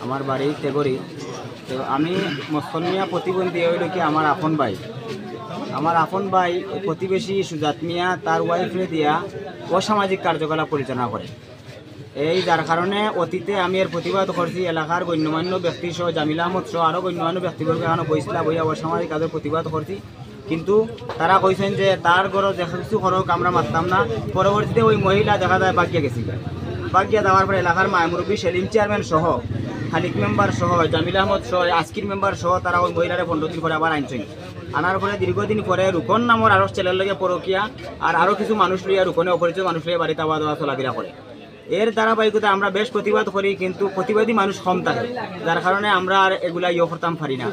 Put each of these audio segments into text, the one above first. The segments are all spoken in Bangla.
আমার বাড়ি তেগরি। তো আমি মস্কন মিয়া প্রতিবন্ধী হইল কি আমার আপন ভাই প্রতিবেশী সুজাত মিয়া তার ওয়াইফে দিয়া অসামাজিক কার্যকলাপ পরিচালনা করে। এই যার কারণে অতীতে আমি এর প্রতিবাদ করছি। এলাকার গণ্যমান্য ব্যক্তি সহ জামিল আহমদ সহ আরও গণ্যমান্য ব্যক্তিবর্গ এখানে বইছিলা বইয়া অসামাজিক কাজের প্রতিবাদ করছি, কিন্তু তারা কইছেন যে তার ঘরও দেখা কিছু খরচ আমরা মারতাম না। পরবর্তীতে ওই মহিলা দেখা যায় বাগিয়া গেছি। বাগিয়া যাওয়ার পরে এলাকার মায়মুরব্বী সেলিম চেয়ারম্যান সহ খালিক মেম্বার সহ জামিল আহমদ সহ আজকির মেম্বার সহ তারা ওই মহিলারে 15 দিন করে আবার আনছেন। আনার পরে দীর্ঘদিন পরে রুকন নামর আরও ছেলের লগে পরকিয়া আর আরও কিছু মানুষ লইয়া রুকনে অপরিচিত মানুষ লইয়া বাড়িতে আওয়া দেওয়া চলাফেরা করে। এর ধারাবাহিকতা আমরা বেশ প্রতিবাদ করি, কিন্তু প্রতিবাদী মানুষ কম থাকে, যার কারণে আমরা আর এগুলা করতাম পারি না।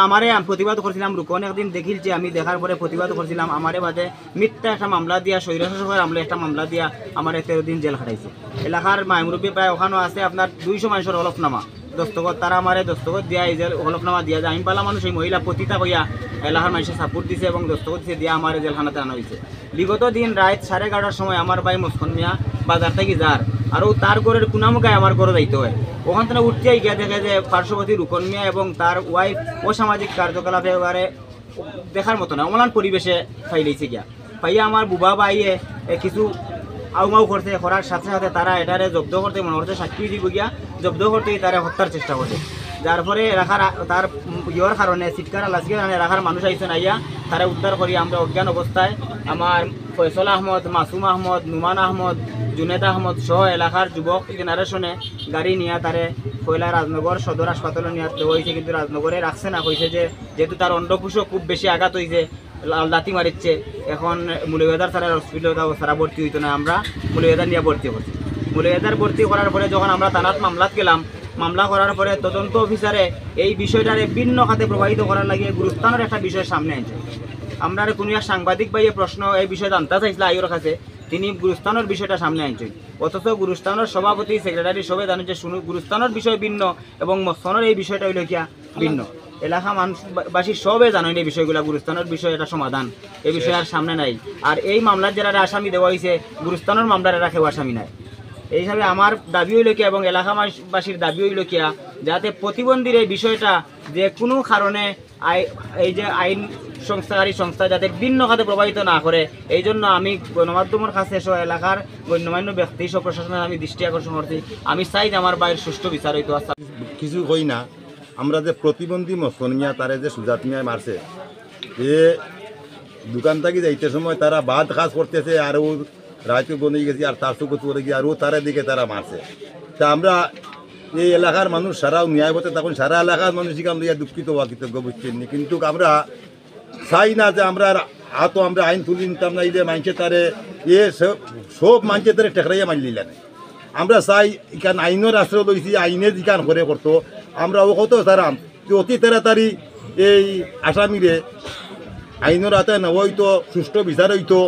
আমারে প্রতিবাদ করছিলাম রুকন একদিন দেখিলছে, আমি দেখার পরে প্রতিবাদ করছিলাম। আমারে বাদে মিথ্যা একটা মামলা দিয়া স্বৈরশাসকের আমলে একটা মামলা দিয়া আমার 13 দিন জেল খাটাইছে। এলাকার মায়মুরব্বী প্রায় ওখানেও আছে আপনার 200 মানুষের হলফনামা দস্তখত, তারা আমারে দস্তখত দিয়া এই যে হলফনামা দিয়া যায়। আমি পালা মানুষ এই মহিলা পতিতা হইয়া এলাকার মানুষের সাপোর্ট দিছে এবং দস্তখত দিছে দিয়া আমার জেলখানাতে আনা হয়েছে। বিগত দিন রাত 11:30টার সময় আমার ভাই মস্কন মিয়া বাজার থেকে যার আর তার ঘরের কুনামুখায় আমার ঘরে যাইতে হয়। ওখান থেকে উঠতেই গিয়ে দেখে যে পার্শ্ববর্তী রুকন মিয়া এবং তার ওয়াইফ অসামাজিক কার্যকলাপে এবারে দেখার মতো না, অমলান পরিবেশে ফাইলেছে গিয়া। পাইয়া আমার বুবা বাইয়ে কিছু আউমাউ করতে করার সাথে সাথে তারা এটারে জব্দ করতে মনে করতে সাক্ষী দিব গিয়া জব্দ করতেই তারা হত্যার চেষ্টা করছে। যার পরে রাখার তার ইয়ের কারণে চিৎকার লাসির কারণে রাখার মানুষ আইসেন আইয়া তারা উদ্ধার করি। আমরা অজ্ঞান অবস্থায় আমার ফয়সল আহমদ, মাসুম আহমদ, নুমান আহমদ, জুনেদ আহমদ সহ এলাকার যুবক জেনারেশনে গাড়ি নিয়ে তারে কয়লা রাজনগর সদর হাসপাতালে নিয়ে দেওয়া হয়েছে, কিন্তু রাজনগরে রাখছে না। কইছে যে যেহেতু তার অন্ডকুশও খুব বেশি আঘাত হয়েছে, লাতি মারিচ্ছে, এখন মুলিবাজার তারা হসপিটালে তারা ভর্তি হইতো না, আমরা মুলিবাজার নিয়ে ভর্তি করছি। মুলিবাজার ভর্তি করার পরে যখন আমরা থানাত মামলাত গেলাম, মামলা করার পরে তদন্ত অফিসারে এই বিষয়টারে ভিন্ন খাতে প্রবাহিত করার লাগিয়ে গুরুস্থানের একটা বিষয় সামনে আনছে। আমরা কোনো এক সাংবাদিক ভাইয়ে প্রশ্ন এই বিষয়ে জানতে চাইছিল আইওর কাছে, তিনি গুরুস্থানের বিষয়টা সামনে আনছেন। অথচ গুরুস্থানের সভাপতি সেক্রেটারি সবাই জানেন যে গুরুস্থানের বিষয় ভিন্ন এবং মস্কনের এই বিষয়টা হইল কিয়া ভিন্ন। এলাকা মানুষবাসী সবে জানেন এই বিষয়গুলো, গুরুস্থানের বিষয় এটা সমাধান, এই বিষয় আর সামনে নাই। আর এই মামলার যারা আসামি দেওয়া হয়েছে গুরুস্থানের মামলার এরা কেউ আসামি নাই। এই হিসাবে আমার দাবি হইল কিয়া এবং এলাকাবাসীর দাবি হইল কিয়া যাতে প্রতিবন্ধীর এই বিষয়টা যে কোনো কারণে এই যে আইন সংস্থাকারী সংস্থা যাতে ভিন্ন খাতে প্রভাবিত না করে, এই জন্য আমি গণমাধ্যমের কাছে সহ এলাকার গণ্যমান্য ব্যক্তি সব প্রশাসনের আমি দৃষ্টি আকর্ষণ করছি। আমি চাই যে আমার বাইরের সুষ্ঠু বিচার হইতো। কিছু কই না, আমরা যে প্রতিবন্ধী মস্কন মিয়া তারে যে সুজাত মিয়া মারছে, এ দোকান থেকে যাইতে সময় তারা বাদ কাজ করতেছে আর ও রায়তে বনে গেছি আর তার চোখ করে গিয়ে আর ও তারের দিকে তারা মারছে। তা আমরা এই এলাকার মানুষ সারাও ন্যায় হতে তখন সারা এলাকার মানুষ এখান লইয়া দুঃখিত হওয়া কৃতজ্ঞ বুঝছেন, কিন্তু আমরা চাই না যে আমরা আমরা আইন তুলি নিতাম না, এই যে মানছে তারে এ সব মানছে তারে টেকরাইয়া মানি নিলেন। আমরা চাই এখান আইনের আশ্রয় লইছি, আইনে যেখান করে করতো আমরা ও কত তারাম যে অতি তাড়াতাড়ি এই আসামিরে আইনের আতায় না হইতো, সুষ্ঠু বিচার হইতো।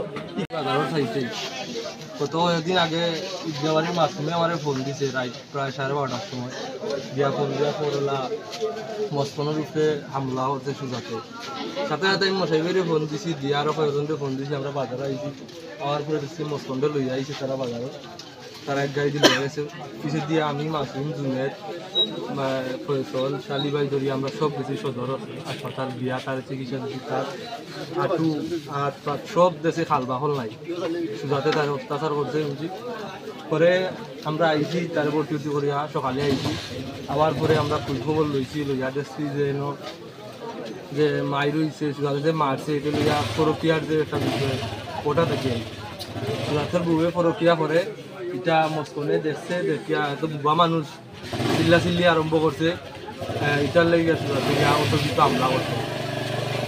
কত একদিন আগে ঈদগাবাড়ির মাসুমে আমার ফোন দিছে রাত প্রায় 12:30টার সময়, দিয়া ফোন দিয়া পড়লা মস্কনের রূপে হামলা হচ্ছে সুজাতে। সাথে সাথে আমি মশাইবাড়ি ফোন দিছি, দিয়া আরও কয়েকজনকে ফোন দিছি। আমরা বাজারে আইছি, আমার পরে দেখছি মস্কনটা লইয়া আইছে তারা বাজারত। তারা এক গাড়ি দিয়ে লইয়া গেছে, পিছিয়ে দিয়ে আমি, মাসুম, জুনেদ, ফয়সল, শালিবাই ধরি আমরা সব গেছি সদর হাসপাতাল। দিয়া তার চিকিৎসা দিচ্ছি, তার হাঁটু হাত পাত সব দেশে খাল বাহল নাই, সুজাতে তার অত্যাচার করছে বুঝি। পরে আমরা আইছি তার ভর্তি করিয়া সকালে আইছি। আবার পরে আমরা খোঁজখবর লইছি, লইয়া দেখছি যে মাই রয়েছে সুজাতে যে মারছে এটা লইয়া পরকিয়ার যে একটা বিষয় ওটা দেখি সুজাতের বউয়ে পরকিয়া করে এটা মস্কনে দেখছে, দেখিয়া এত বুবা মানুষ চিল্লা আরম্ভ করছে। এটার লেগে সুজাতে অতর্কিত হামলা করছে।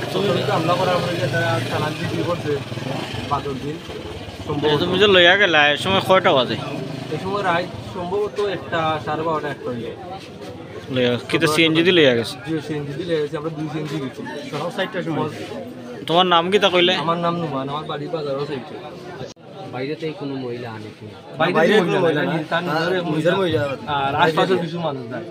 অতর্কিত হামলা করার পরে তারা চালান বিক্রি করছে 5 দিন। সম্ভবত লইয়া গেলা এই সময় কয়টা বাজে? এই সময় রাত সম্ভবত 1টা 12:30 একটা হয়ে কিন্তু সিএনজি দিয়ে লইয়া গেছে। সিএনজি দিয়ে গেছে, আমরা 2 সিএনজি গেছি সকাল 4টার সময়। তোমার নাম কি তা কইলে? আমার নাম নুমান, আমার বাড়ি বাজারও সাইডে। বাইরেতে কোনো মহিলা আনে কি? বাইরে কোনো মহিলা, তার নিজের মহিলা আর আশপাশের কিছু মানুষ যায়।